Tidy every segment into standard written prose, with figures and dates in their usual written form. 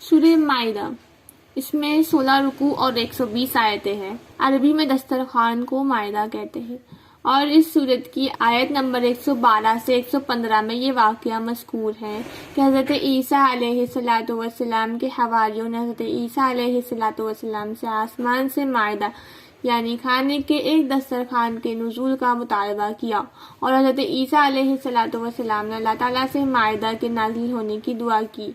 سورہ مائدہ، اس میں 16 رکوع اور 120 آیتیں ہیں۔ عربی میں دسترخوان کو مائدہ کہتے ہیں، اور اس سورت کی آیت نمبر 112 سے 115 میں یہ واقعہ مذکور ہے کہ حضرت عیسیٰ علیہ السلام کے حواریوں نے حضرت عیسیٰ علیہ السلام سے آسمان سے مائدہ یعنی کھانے کے ایک دسترخوان کے نزول کا مطالبہ کیا، اور حضرت عیسیٰ علیہ السلام نے اللہ تعالیٰ سے مائدہ کے نازل ہونے کی دعا کی۔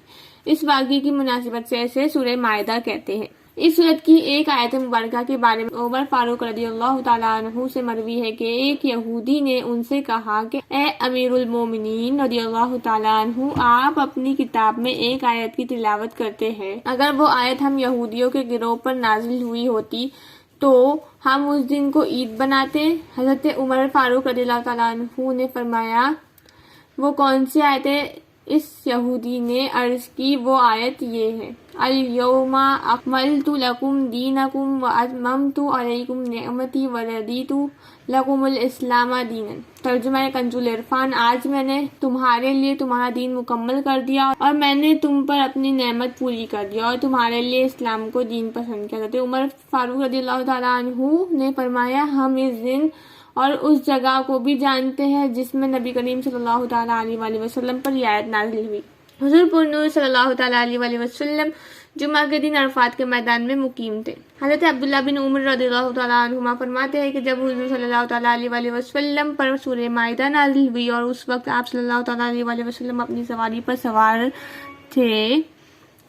اس واقعے کی مناسبت سے اسے سورہ مائدہ کہتے ہیں۔ اس سورت کی ایک آیت مبارکہ کے بارے میں عمر فاروق رضی اللہ تعالیٰ عنہ سے مروی ہے کہ ایک یہودی نے ان سے کہا کہ اے امیر المومنین رضی اللہ تعالیٰ عنہ، آپ اپنی کتاب میں ایک آیت کی تلاوت کرتے ہیں، اگر وہ آیت ہم یہودیوں کے گروہ پر نازل ہوئی ہوتی تو ہم اس دن کو عید بناتے۔ حضرت عمر فاروق رضی اللہ تعالیٰ عنہ نے فرمایا، وہ کون سی آیت ہے؟ اس یہودی نے عرض کی، وہ آیت یہ ہے، الیوم اکملت لکم دینکم واتممت علیکم نعمتی ورضیت لکم الاسلام دینا۔ ترجمہ کنز العرفان، آج میں نے تمہارے لیے تمہارا دین مکمل کر دیا اور میں نے تم پر اپنی نعمت پوری کر دیا اور تمہارے لیے اسلام کو دین پسند کیا۔ حضرت عمر فاروق رضی اللہ تعالیٰ عنہ نے فرمایا، ہم اس دن اور اس جگہ کو بھی جانتے ہیں جس میں نبی کریم صلی اللہ تعالیٰ علیہ وآلہ وسلم پر یہ آیت نازل ہوئی۔ حضور پرنور صلی اللہ تعالیٰ علیہ وآلہ وسلم جمعہ کے دن عرفات کے میدان میں مقیم تھے۔ حضرت عبداللہ بن عمر رضی اللہ تعالیٰ عنہما فرماتے ہیں کہ جب حضور صلی اللہ تعالیٰ علیہ وآلہ وسلم پر سورہ مائدہ نازل ہوئی اور اس وقت آپ صلی اللہ تعالیٰ علیہ وآلہ وسلم اپنی سواری پر سوار تھے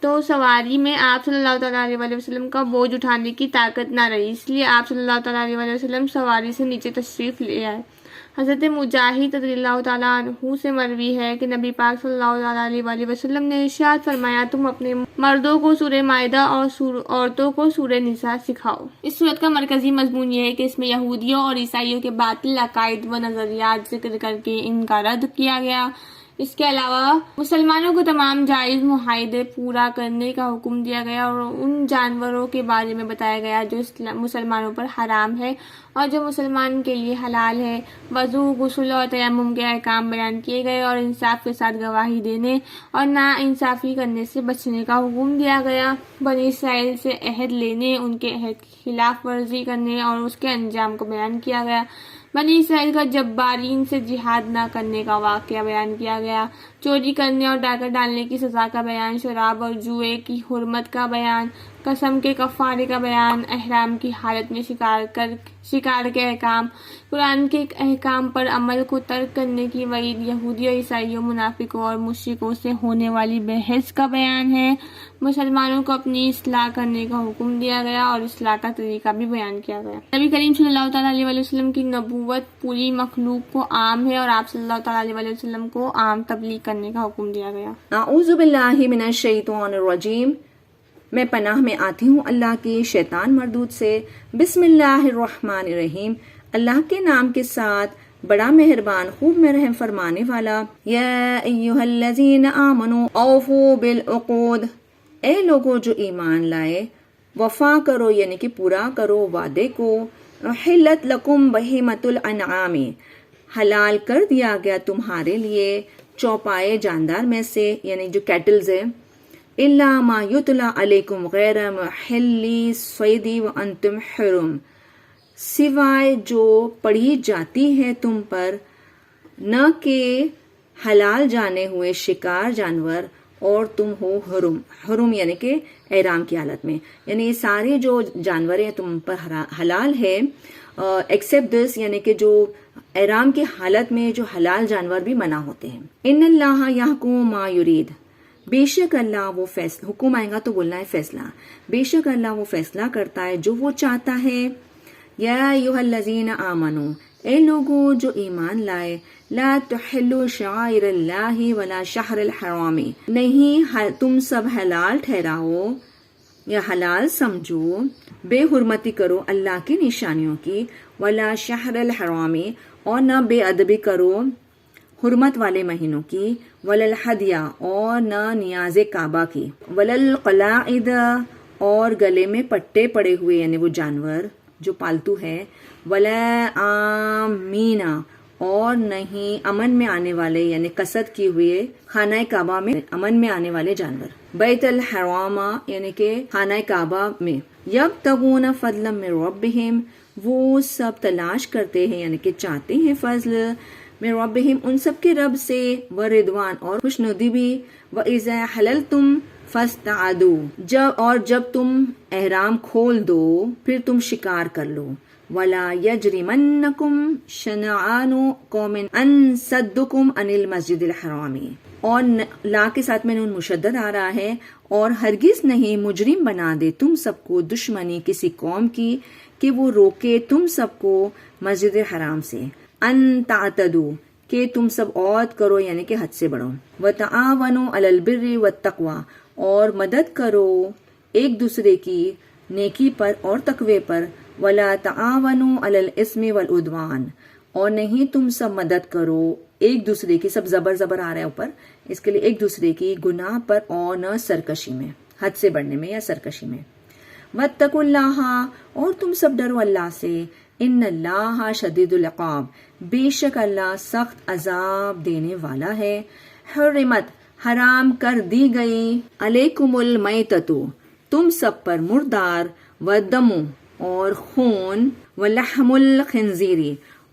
تو سواری میں آپ صلی اللہ تعالیٰ علیہ وآلہ وسلم کا بوجھ اٹھانے کی طاقت نہ رہی، اس لیے آپ صلی اللہ تعالیٰ علیہ وآلہ وسلم سواری سے نیچے تشریف لے آئے۔ حضرت مجاہد رضی اللہ تعالیٰ عنہ سے مروی ہے کہ نبی پاک صلی اللہ تعالیٰ علیہ وآلہ وسلم نے ارشاد فرمایا، تم اپنے مردوں کو سورہ مائدہ اور عورتوں کو سورہ نساء سکھاؤ۔ اس سورت کا مرکزی مضمون یہ ہے کہ اس میں یہودیوں اور عیسائیوں کے باطل عقائد و نظریات ذکر کر کے ان کا رد کیا گیا۔ اس کے علاوہ مسلمانوں کو تمام جائز معاہدے پورا کرنے کا حکم دیا گیا اور ان جانوروں کے بارے میں بتایا گیا جو مسلمانوں پر حرام ہے اور جو مسلمان کے لیے حلال ہے۔ وضو، غسل اور تیمم کے احکام بیان کیے گئے اور انصاف کے ساتھ گواہی دینے اور نا انصافی کرنے سے بچنے کا حکم دیا گیا۔ بنی اسرائیل سے عہد لینے، ان کے عہد کی خلاف ورزی کرنے اور اس کے انجام کو بیان کیا گیا۔ بنی اسرائیل کا جبارین سے جہاد نہ کرنے کا واقعہ بیان کیا گیا۔ چوری کرنے اور ڈاکہ ڈالنے کی سزا کا بیان، شراب اور جوئے کی حرمت کا بیان، قسم کے کفارے کا بیان، احرام کی حالت میں شکار کے احکام، قرآن کے احکام پر عمل کو ترک کرنے کی وعید، یہودیوں، عیسائیوں، منافقوں اور مشرکوں سے ہونے والی بحث کا بیان ہے۔ مسلمانوں کو اپنی اصلاح کرنے کا حکم دیا گیا اور اصلاح کا طریقہ بھی بیان کیا گیا۔ نبی کریم صلی اللہ تعالیٰ علیہ وسلم کی نبوت پوری مخلوق کو عام ہے اور آپ صلی اللہ تعالیٰ علیہ وسلم کو عام تبلیغ کرنے کا حکم دیا گیا۔ اعوذ باللہ من الشیطان الرجیم، میں پناہ میں آتی ہوں اللہ کی شیطان مردود سے۔ بسم اللہ الرحمن الرحیم، اللہ کے نام کے ساتھ بڑا مہربان خوب میں رحم فرمانے والا۔ یا ایھا الذین آمنوا اوفوا بالعقود، اے لوگوں جو ایمان لائے، وفا کرو یعنی کہ پورا کرو وعدے کو۔ احلت لکم بہیمۃ الانعام، حلال کر دیا گیا تمہارے لیے چوپائے جاندار میں سے یعنی جو کیٹلز ہے۔ الا ما یتلی علیکم غیر محلی الصید وانتم حرم، سوائے جو پڑھی جاتی ہے تم پر نہ کہ حلال جانے ہوئے شکار جانور اور تم ہو حرم، حرم یعنی کہ احرام کی حالت میں، یعنی یہ سارے جو جانور ہیں تم پر حلال ہے ایکسپٹ دس، یعنی کہ جو احرام کی حالت میں جو حلال جانور بھی منع ہوتے ہیں۔ ان اللہ یحکم ما یرید، بے شک اللہ وہ فیصلہ، حکم آئے گا تو بولنا ہے فیصلہ، بے شک اللہ وہ فیصلہ کرتا ہے جو وہ چاہتا ہے۔ یا ایھا الذین آمنوا، اے لوگوں جو ایمان لائے، لا تحلوا شعائر اللہ ولا شہر الحرام، نہیں تم سب حلال ٹھہراؤ یا حلال سمجھو، بے حرمتی کرو اللہ کی نشانیوں کی، ولا شہر الحرام اور نہ بے ادبی کرو حرمت والے مہینوں کی، ولا الہدیہ اور نہ نیاز کعبہ کی، ولا القلائد اور گلے میں پٹے پڑے ہوئے یعنی وہ جانور جو پالتو ہے، ولا آمین اور نہیں امن میں آنے والے یعنی قصد کیے ہوئے خانہ کعبہ میں امن میں آنے والے جانور. بیت الحرام یعنی کہ خانہ کعبہ میں. یبتغون فضلا من ربہم وہ سب تلاش کرتے ہیں یعنی کہ چاہتے ہیں فضل من ربہم ان سب کے رب سے ورضوان اور خوشنودی بھی. وَإِذَا حَلَلْتُمْ فَاسْتَعَدُوا جب تم احرام کھول دو پھر تم شکار کر لو. وَلَا يَجْرِمَنَّكُمْ شَنَآنُ قَوْمٍ أَن صَدُّوكُمْ عَنِ الْمَسْجِدِ الْحَرَامِ اور لا کے ساتھ میں نون مشدد آ رہا ہے اور ہرگز نہیں مجرم بنا دے تم سب کو دشمنی کسی قوم کی کہ وہ روکے تم سب کو مسجد حرام سے. ان تعتدوا کہ تم سب عود کرو یعنی کہ حد سے بڑھو. وتعاونوا علی البر والتقوی اور مدد کرو ایک دوسرے کی نیکی پر اور تقوی پر. ولا تعاونوا علی الاثم والعدوان اور نہیں تم سب مدد کرو ایک دوسرے کی سب زبر آ رہا ہے اوپر اس کے لیے ایک دوسرے کی گناہ پر اور نہ سرکشی میں حد سے بڑھنے میں یا سرکشی میں. واتقوا اللہ اور تم سب ڈرو اللہ سے. ان اللہ شدید العقاب بے شک اللہ سخت عذاب دینے والا ہے. حرمت حرام کر دی گئی علیکم المیتۃ تم سب پر مردار والدم اور خون ولحم الخنزیر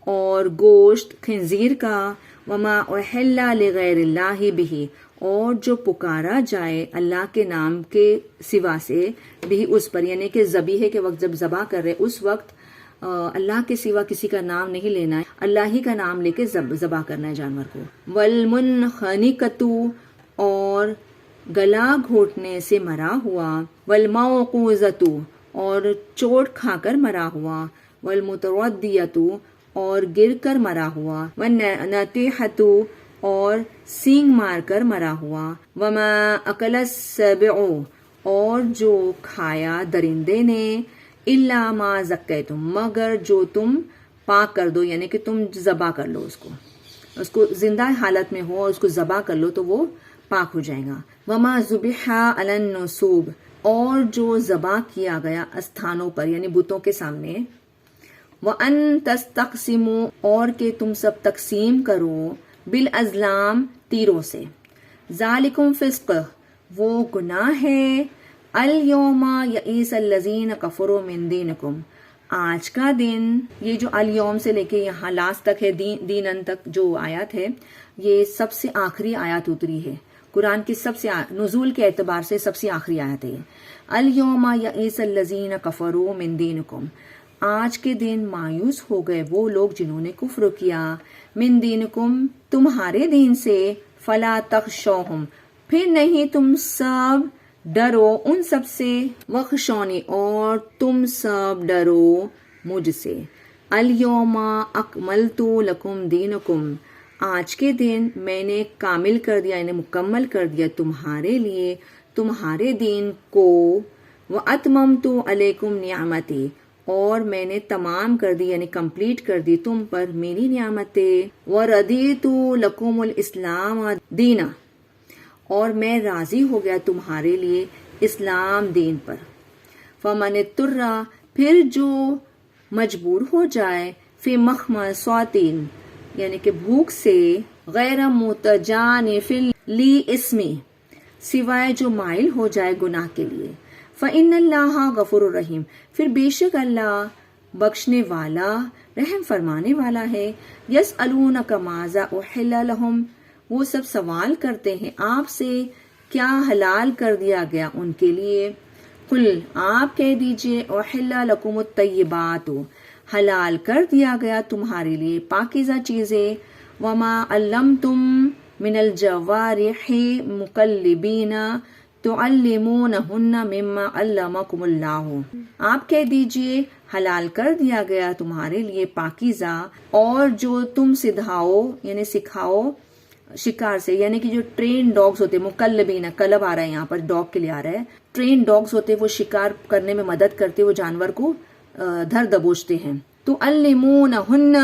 اور گوشت خنزیر کا. وما احل لغیر اللہ بہ اور جو پکارا جائے اللہ کے نام کے سوا سے بھی اس پر یعنی کہ ذبیحہ کے وقت جب ذبح کر رہے اس وقت اللہ کے سوا کسی کا نام نہیں لینا ہے اللہ ہی کا نام لے کے ذبح کرنا ہے جانور کو. والمنخنقۃ اور گلا گھونٹنے سے مرا ہوا. والموقوذۃ اور چوٹ کھا کر مرا ہوا. والمتردیۃ اور گر کر مرا ہوا. والنطیحۃ اور سینگ مار کر مرا ہوا. وما اکل السبع اور جو کھایا درندے نے. الا ما زکیتم مگر جو تم پاک کر دو یعنی کہ تم ذبح کر لو اس کو زندہ حالت میں ہو اور اس کو ذبح کر لو تو وہ پاک ہو جائے گا. وما ذبح علی النصوب اور جو ذبح کیا گیا استھانوں پر یعنی بتوں کے سامنے. وَأَن تَسْتَقْسِمُوا اور کہ تم سب تقسیم کرو بالازلام تیروں سے. ذالکم فسق وہ گناہ ہے. الیوم یئیس الذین کفروا من دینکم آج کا دن یہ جو الیوم سے لے کے یہاں لاسٹ تک ہے دینن تک جو آیت ہے یہ سب سے آخری آیت اتری ہے قرآن کی سب سے نزول کے اعتبار سے سب سے آخری آیت ہے. الیوم یئیس الذین کفروا من دینکم آج کے دن مایوس ہو گئے وہ لوگ جنہوں نے کفر کیا. من دینکم تمہارے دین سے. فلا تخشوہم پھر نہیں تم سب ڈرو ان سب سے. وخشونی اور تم سب ڈرو مجھ سے. الیوم اکملت لکم دینکم آج کے دن میں نے کامل کر دیا یعنی مکمل کر دیا تمہارے لیے تمہارے دین کو. واتممت علیکم نعمتی اور میں نے تمام کر دی یعنی کمپلیٹ کر دی تم پر میری نعمتیں. وردیت لکم الاسلام دینا اور میں راضی ہو گیا تمہارے لیے اسلام دین پر. فمن اضطر پھر جو مجبور ہو جائے فی مخمصۃ یعنی کہ بھوک سے. غیر متجانف لاسم سوائے جو مائل ہو جائے گناہ کے لیے. فإن اللہ غفور الرحیم پھر بے شک اللہ بخشنے والا رحم فرمانے والا ہے. یسألونک ماذا احل لہم وہ سب سوال کرتے ہیں آپ سے کیا حلال کر دیا گیا ان کے لیے. قل آپ کہہ دیجئے احل لکم الطیبات حلال کر دیا گیا تمہارے لیے پاکیزہ چیزیں. وما علمتم من الجوارح مقلبین تعلمونہن مما علمکم اللہ آپ کہہ دیجئے حلال کر دیا گیا تمہارے لیے پاکیزہ اور جو تم سدھاؤ یعنی سکھاؤ شکار سے یعنی کہ جو ٹرین ڈاگز ہوتے مقلبین کلب آ رہا ہے یہاں پر ڈاگ کے لیے آ رہا ہے. ٹرین ڈاگز ہوتے وہ شکار کرنے میں مدد کرتے وہ جانور کو دھر دبوچتے ہیں. تعلمونہن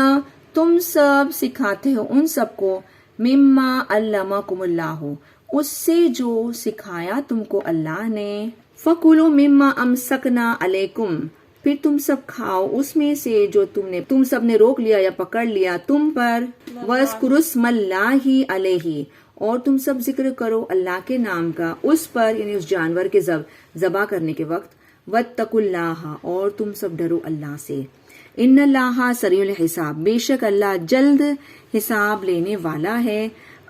تم سب سکھاتے ہو ان سب کو. مما علمکم اللہ اس سے جو سکھایا تم کو اللہ نے. فَكُلُوا مِمَّا أَمْسَكْنَا عَلَيْكُمْ پھر تم سب کھاؤ اس میں سے جو تم سب نے روک لیا یا پکڑ لیا تم پر، وَاذْكُرُوا اسْمَ اللَّهِ عَلَيْهِ، اور تم سب ذکر کرو اللہ کے نام کا اس پر، یعنی اس جانور کے ذبح کرنے کے وقت، وَاتَّقُوا اللَّهَ، اور تم سب ڈرو اللہ سے، ان اللہ سریع الحساب، بے شک اللہ جلد حساب لینے والا ہے،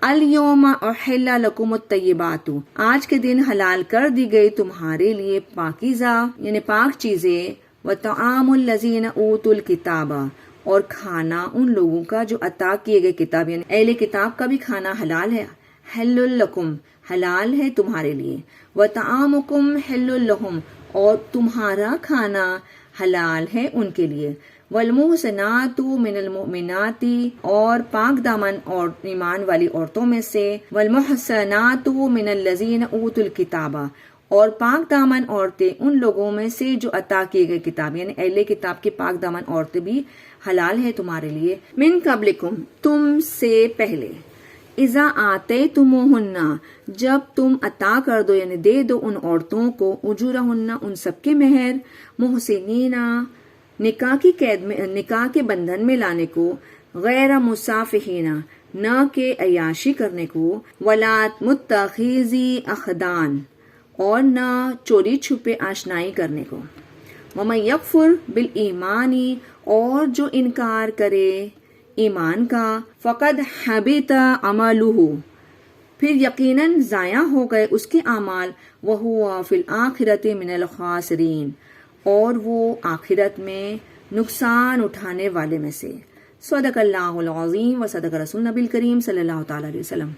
الیوم احل لکم الطیبات، آج کے دن حلال کر دی گئی تمہارے لیے پاکیزہ یعنی پاک چیزیں، وطعام الذین اوتوا الکتاب، اور کھانا ان لوگوں کا جو عطا کیے گئے کتاب یعنی اہل کتاب کا بھی کھانا حلال ہے، حل لکم حلال ہے تمہارے لیے، وطعامکم حل لہم، اور تمہارا کھانا حلال ہے ان کے لیے، والمحصنات من المؤمنات، اور پاک دامن اور ایمان والی عورتوں میں سے، والمحصنات من الذین اوتوا الکتاب، اور پاک دامن عورتیں ان لوگوں میں سے جو عطا کیے گئے کتاب یعنی اہل کتاب کی پاک دامن عورتیں بھی حلال ہے تمہارے لیے، من قبلکم تم سے پہلے، اذا آتیتموہن جب تم عطا کر دو یعنی دے دو ان عورتوں کو، اجورہن ان سب کے مہر، محسنین نکاح کی قید میں نکاح کے بندھن میں لانے کو، غیر مصافحین نہ کہ عیاشی کرنے کو، ولا متخذی اخدان اور نہ چوری چھپے آشنائی کرنے کو، ومن یکفر بالایمان اور جو انکار کرے ایمان کا، فقد حبط عملہ پھر یقیناً ضائع ہو گئے اس کے اعمال، وہو فی الآخرۃ من الخاسرین اور وہ آخرت میں نقصان اٹھانے والے میں سے۔ صدق اللہ العظیم و صدق رسول نبی الکریم صلی اللہ تعالی علیہ وسلم۔